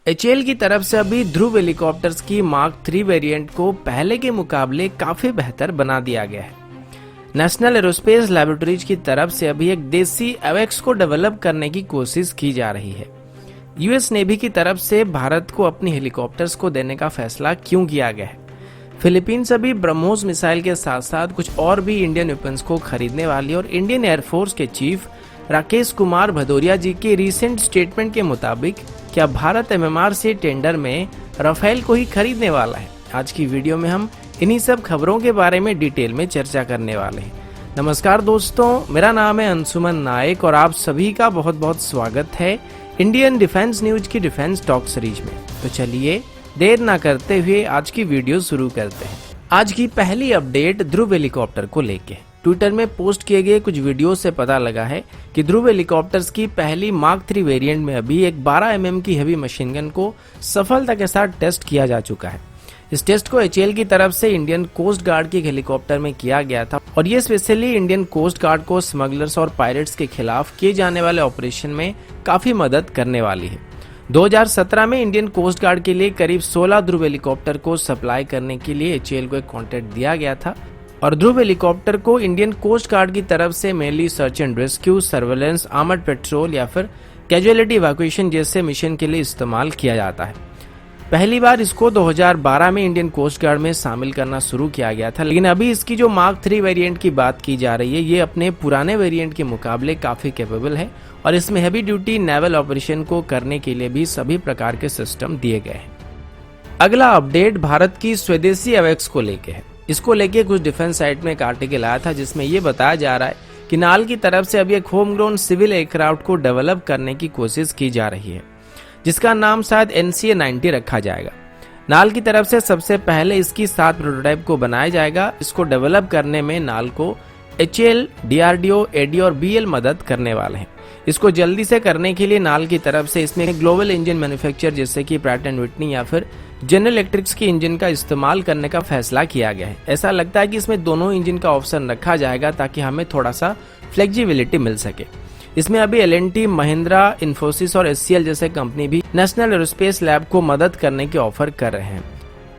HAL की तरफ से अभी ध्रुव हेलीकॉप्टर्स की मार्क 3 वेरिएंट को पहले के मुकाबले काफी बेहतर बना दिया गया है। नेशनल एरोस्पेस लैबोरेटरीज की तरफ से अभी एक देसी एवेक्स को डेवलप करने की कोशिश की जा रही है। यूएस नेवी की तरफ से भारत को अपनी हेलीकॉप्टर्स को देने का फैसला क्यों किया गया है? फिलीपींस अभी ब्रह्मोस मिसाइल के साथ साथ कुछ और भी इंडियन वेपन्स को खरीदने वाली और इंडियन एयरफोर्स के चीफ राकेश कुमार भदौरिया जी के रिसेंट स्टेटमेंट के मुताबिक क्या भारत एमएमआर टेंडर में राफेल को ही खरीदने वाला है? आज की वीडियो में हम इन्हीं सब खबरों के बारे में डिटेल में चर्चा करने वाले हैं। नमस्कार दोस्तों, मेरा नाम है अंशुमन नायक और आप सभी का बहुत बहुत स्वागत है इंडियन डिफेंस न्यूज की डिफेंस टॉक सीरीज में। तो चलिए देर ना करते हुए आज की वीडियो शुरू करते हैं। आज की पहली अपडेट ध्रुव हेलीकॉप्टर को लेके ट्विटर में पोस्ट किए गए कुछ वीडियो से पता लगा है कि ध्रुव हेलीकॉप्टर्स की पहली मार्क 3 वेरिएंट में अभी एक 12 mm की हेवी मशीन गन को सफलता के साथ टेस्ट किया जा चुका है। इस टेस्ट को एचएएल की तरफ से इंडियन कोस्ट गार्ड के हेलीकॉप्टर में किया गया था और ये स्पेशली इंडियन कोस्ट गार्ड को स्मगलर्स और पायरेट्स के खिलाफ किए जाने वाले ऑपरेशन में काफी मदद करने वाली है। 2017 में इंडियन कोस्ट गार्ड के लिए करीब 16 ध्रुव हेलीकॉप्टर को सप्लाई करने के लिए एचएएल को एक कॉन्ट्रैक्ट दिया गया था और ध्रुव हेलीकॉप्टर को इंडियन कोस्ट गार्ड की तरफ से mainly search and rescue, surveillance, armoured petrol या फिर कैजुअलिटी इवैक्यूएशन जैसे मिशन के लिए इस्तेमाल किया जाता है। पहली बार इसको 2012 में इंडियन कोस्ट गार्ड में शामिल करना शुरू किया गया था, लेकिन अभी इसकी जो मार्क 3 वेरिएंट की बात की जा रही है ये अपने पुराने वेरिएंट के मुकाबले काफी कैपेबल है और इसमें हैवी ड्यूटी नेवल ऑपरेशन को करने के लिए भी सभी प्रकार के सिस्टम दिए गए हैं। अगला अपडेट भारत की स्वदेशी एवेक्स को लेके है। इसको लेके कुछ डिफेंस साइट में एक आर्टिकल आया था जिसमें ये बताया जा रहा है कि नाल की तरफ से अभी एक होम ग्रोन सिविल एयरक्राफ्ट को डेवलप करने की कोशिश की जा रही है जिसका नाम शायद NCA-90 रखा जाएगा। नाल की तरफ से सबसे पहले इसकी 7 प्रोटोटाइप को बनाया जाएगा। इसको डेवलप करने में नाल को एचएएल, DRDO, AD और BL मदद करने वाले हैं। इसको जल्दी से करने के लिए नाल की तरफ से इसमें ग्लोबल इंजन मैन्युफैक्चरर जैसे कि प्रैट एंड विटनी या फिर जनरल इलेक्ट्रिक्स की इंजन का इस्तेमाल करने का फैसला किया गया है। ऐसा लगता है कि इसमें दोनों इंजन का ऑप्शन रखा जाएगा ताकि हमें थोड़ा सा फ्लेक्सिबिलिटी मिल सके। इसमें अभी L&T, महिंद्रा, इन्फोसिस और SCL जैसे कंपनी भी नेशनल एरोस्पेस लैब को मदद करने के ऑफर कर रहे हैं।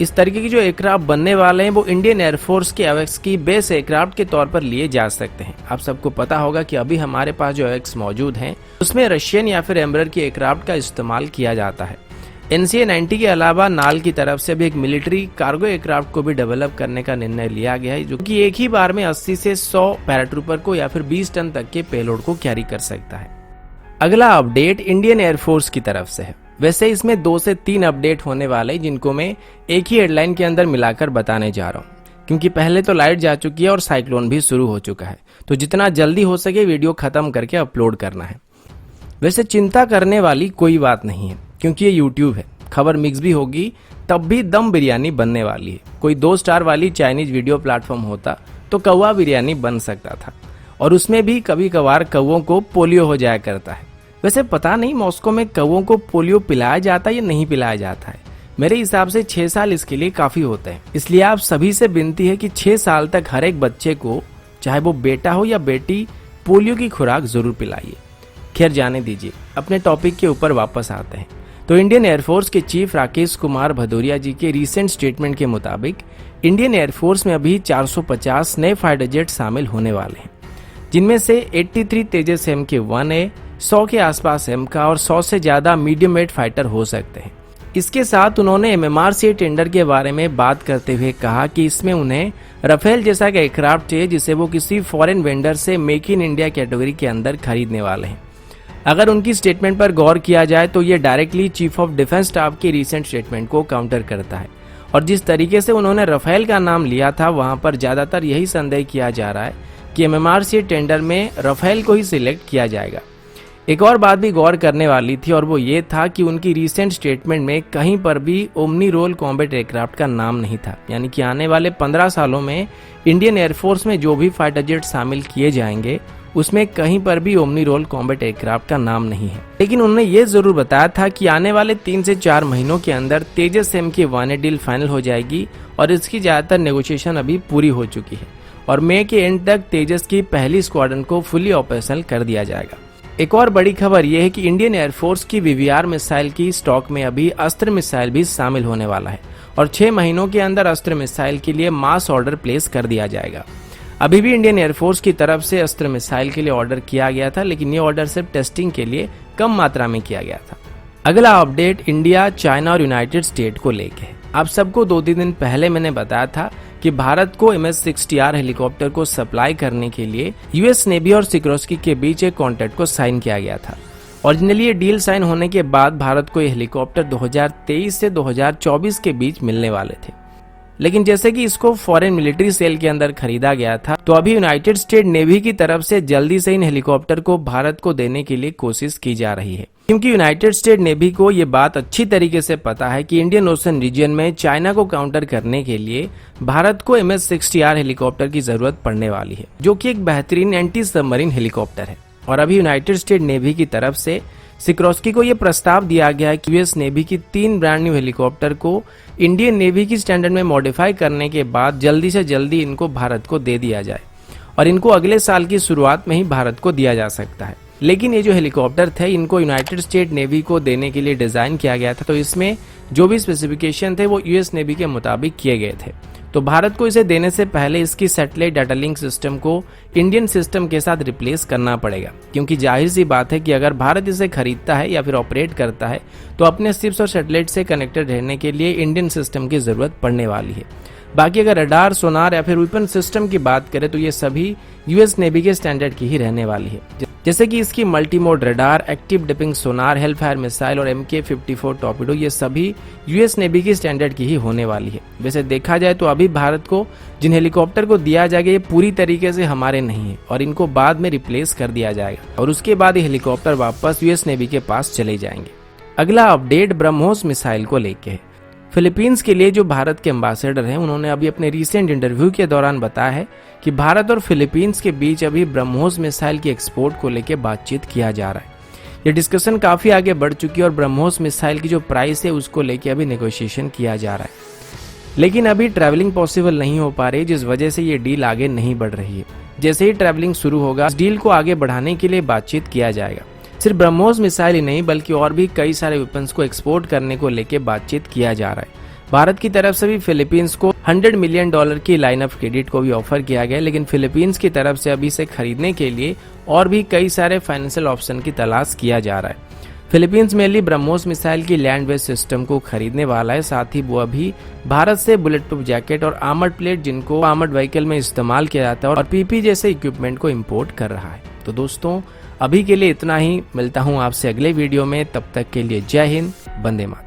इस तरीके की जो एयरक्राफ्ट बनने वाले हैं वो इंडियन एयरफोर्स के एवेक्स की बेस एयरक्राफ्ट के तौर पर लिए जा सकते हैं। आप सबको पता होगा कि अभी हमारे पास जो एवेक्स मौजूद हैं उसमें रशियन या फिर एम्ब्रर की एयरक्राफ्ट का इस्तेमाल किया जाता है। NCA-90 के अलावा नाल की तरफ से भी एक मिलिट्री कार्गो एयरक्राफ्ट को भी डेवलप करने का निर्णय लिया गया है जो कि एक ही बार में 80 से 100 पैराट्रूपर को या फिर 20 टन तक के पेलोड को कैरी कर सकता है। अगला अपडेट इंडियन एयरफोर्स की तरफ से है। वैसे इसमें 2 से 3 अपडेट होने वाले जिनको मैं एक ही हेडलाइन के अंदर मिलाकर बताने जा रहा हूँ क्योंकि पहले तो लाइट जा चुकी है और साइक्लोन भी शुरू हो चुका है, तो जितना जल्दी हो सके वीडियो खत्म करके अपलोड करना है। वैसे चिंता करने वाली कोई बात नहीं है क्योंकि ये YouTube है, खबर मिक्स भी होगी तब भी दम बिरयानी बनने वाली है। कोई 2 स्टार वाली चाइनीज वीडियो प्लेटफॉर्म होता तो कौवा बिरयानी बन सकता था और उसमें भी कभी कभार कौवों को पोलियो हो जाया करता है। वैसे पता नहीं मॉस्को में कौवों को पोलियो पिलाया जाता है या नहीं पिलाया जाता है। मेरे हिसाब से 6 साल इसके लिए काफी होते हैं, इसलिए आप सभी से विनती है कि 6 साल तक हर एक बच्चे को, चाहे वो बेटा हो या बेटी, पोलियो की खुराक जरूर पिलाइए। खैर जाने दीजिए, अपने टॉपिक के ऊपर वापस आते हैं। तो इंडियन एयरफोर्स के चीफ राकेश कुमार भदौरिया जी के रीसेंट स्टेटमेंट के मुताबिक इंडियन एयरफोर्स में अभी 450 नए फाइटर जेट शामिल होने वाले हैं जिनमें से 83 तेजस MK-1A, 100 के आसपास M का और 100 से ज्यादा मीडियम वेट फाइटर हो सकते हैं। इसके साथ उन्होंने MMR टेंडर के बारे में बात करते हुए कहा कि इसमें उन्हें राफेल जैसा का एयरक्राफ्ट चाहिए जिसे वो किसी फॉरेन वेंडर से मेक इन इंडिया कैटेगरी के अंदर खरीदने वाले हैं। अगर उनकी स्टेटमेंट पर गौर किया जाए तो ये directly chief of defence staff की रीसेंट स्टेटमेंट को काउंटर करता है और जिस तरीके से उन्होंने राफेल का नाम लिया था वहां पर ज्यादातर यही संदेह किया जा रहा है कि MMR टेंडर में राफेल को ही सिलेक्ट किया जाएगा। एक और बात भी गौर करने वाली थी और वो ये था कि उनकी रीसेंट स्टेटमेंट में कहीं पर भी ओमनी रोल कॉम्बैट एयरक्राफ्ट का नाम नहीं था, यानी कि आने वाले 15 सालों में इंडियन एयरफोर्स में जो भी फाइटर जेट शामिल किए जाएंगे उसमें कहीं पर भी ओमनी रोल कॉम्बैट एयरक्राफ्ट का नाम नहीं है। लेकिन उन्होंने ये जरूर बताया था कि आने वाले 3 से 4 महीनों के अंदर तेजस MK-1A डील फाइनल हो जाएगी और इसकी ज्यादातर नेगोशिएशन अभी पूरी हो चुकी है और मई के एंड तक तेजस की पहली स्क्वाड्रन को फुली ऑपरेशनल कर दिया जाएगा। एक और बड़ी खबर यह है कि इंडियन एयरफोर्स की वीवीआर मिसाइल की स्टॉक में अभी अस्त्र मिसाइल भी शामिल होने वाला है और 6 महीनों के अंदर अस्त्र मिसाइल के लिए मास ऑर्डर प्लेस कर दिया जाएगा। अभी भी इंडियन एयरफोर्स की तरफ से अस्त्र मिसाइल के लिए ऑर्डर किया गया था, लेकिन ये ऑर्डर सिर्फ टेस्टिंग के लिए कम मात्रा में किया गया था। अगला अपडेट इंडिया, चाइना और यूनाइटेड स्टेट को लेके है। आप सबको 2-3 दिन पहले मैंने बताया था कि भारत को MS-60R हेलीकॉप्टर को सप्लाई करने के लिए यूएस नेवी और सिकोर्स्की के बीच एक कॉन्ट्रैक्ट को साइन किया गया था। ओरिजिनली ये डील साइन होने के बाद भारत को ये हेलीकॉप्टर 2023 से 2024 के बीच मिलने वाले थे, लेकिन जैसे कि इसको फॉरेन मिलिट्री सेल के अंदर खरीदा गया था, तो अभी यूनाइटेड स्टेट नेवी की तरफ से जल्दी से इन हेलीकॉप्टर को भारत को देने के लिए कोशिश की जा रही है, क्योंकि यूनाइटेड स्टेट नेवी को ये बात अच्छी तरीके से पता है कि इंडियन ओशन रीजन में चाइना को काउंटर करने के लिए भारत को MS-60R हेलीकॉप्टर की जरूरत पड़ने वाली है, जो कि एक बेहतरीन एंटी सबमरीन हेलीकॉप्टर है। और अभी यूनाइटेड स्टेट नेवी की तरफ से सिकोर्स्की को यह प्रस्ताव दिया गया है कि यूएस नेवी की 3 ब्रांड न्यू हेलीकॉप्टर को इंडियन नेवी की स्टैंडर्ड में मॉडिफाई करने के बाद जल्दी से जल्दी इनको भारत को दे दिया जाए और इनको अगले साल की शुरुआत में ही भारत को दिया जा सकता है। लेकिन ये जो हेलीकॉप्टर थे, इनको यूनाइटेड स्टेट नेवी को देने के लिए डिजाइन किया गया था, तो इसमें जो भी स्पेसिफिकेशन थे वो यूएस नेवी के मुताबिक किए गए थे। तो भारत को इसे देने से पहले इसकी सैटेलाइट डाटा लिंक सिस्टम को इंडियन सिस्टम के साथ रिप्लेस करना पड़ेगा, क्योंकि जाहिर सी बात है कि अगर भारत इसे खरीदता है या फिर ऑपरेट करता है तो अपने शिप्स और सैटेलाइट से कनेक्टेड रहने के लिए इंडियन सिस्टम की जरूरत पड़ने वाली है। बाकी अगर रडार, सोनार या फिर वेपन सिस्टम की बात करें तो ये सभी यूएस नेवी के स्टैंडर्ड की ही रहने वाली है, जैसे कि इसकी multi mode radar, active dipping sonar, hellfire missile और MK-54 टॉर्पीडो, ये सभी यूएस नेवी की स्टैंडर्ड की ही होने वाली है। वैसे देखा जाए तो अभी भारत को जिन हेलीकॉप्टर को दिया जाएगा ये पूरी तरीके से हमारे नहीं है और इनको बाद में रिप्लेस कर दिया जाएगा और उसके बाद ये हेलीकॉप्टर वापस यूएस नेवी के पास चले जाएंगे। अगला अपडेट ब्रह्मोस मिसाइल को लेके है। फिलीपींस के लिए जो भारत के एम्बेसडर हैं, उन्होंने अभी अपने रीसेंट इंटरव्यू के दौरान बताया है कि भारत और फिलीपींस के बीच अभी ब्रह्मोस मिसाइल की एक्सपोर्ट को लेकर बातचीत किया जा रहा है। ये डिस्कशन काफी आगे बढ़ चुकी है और ब्रह्मोस मिसाइल की जो प्राइस है उसको लेकर अभी नेगोशिएशन किया जा रहा है, लेकिन अभी ट्रैवलिंग पॉसिबल नहीं हो पा रही, जिस वजह से ये डील आगे नहीं बढ़ रही है। जैसे ही ट्रैवलिंग शुरू होगा, इस डील को आगे बढ़ाने के लिए बातचीत किया जाएगा। सिर्फ ब्रह्मोस मिसाइल ही नहीं बल्कि और भी कई सारे वेपन्स को एक्सपोर्ट करने को लेकर बातचीत किया जा रहा है। भारत की तरफ से भी फिलीपींस को $100 मिलियन की लाइन ऑफ क्रेडिट को भी ऑफर किया गया, लेकिन फिलीपींस की तरफ से अभी इसे खरीदने के लिए और भी कई सारे फाइनेंशियल ऑप्शन की तलाश किया जा रहा है। फिलीपींस मेनली ब्रह्मोस मिसाइल की लैंड बेस्ड सिस्टम को खरीदने वाला है, साथ ही वो अभी भारत से बुलेट प्रूफ जैकेट और आर्मर्ड प्लेट, जिनको आर्मर्ड व्हीकल में इस्तेमाल किया जाता है, और PP जैसे इक्विपमेंट को इम्पोर्ट कर रहा है। तो दोस्तों अभी के लिए इतना ही, मिलता हूँ आपसे अगले वीडियो में, तब तक के लिए जय हिंद, वंदे मातरम।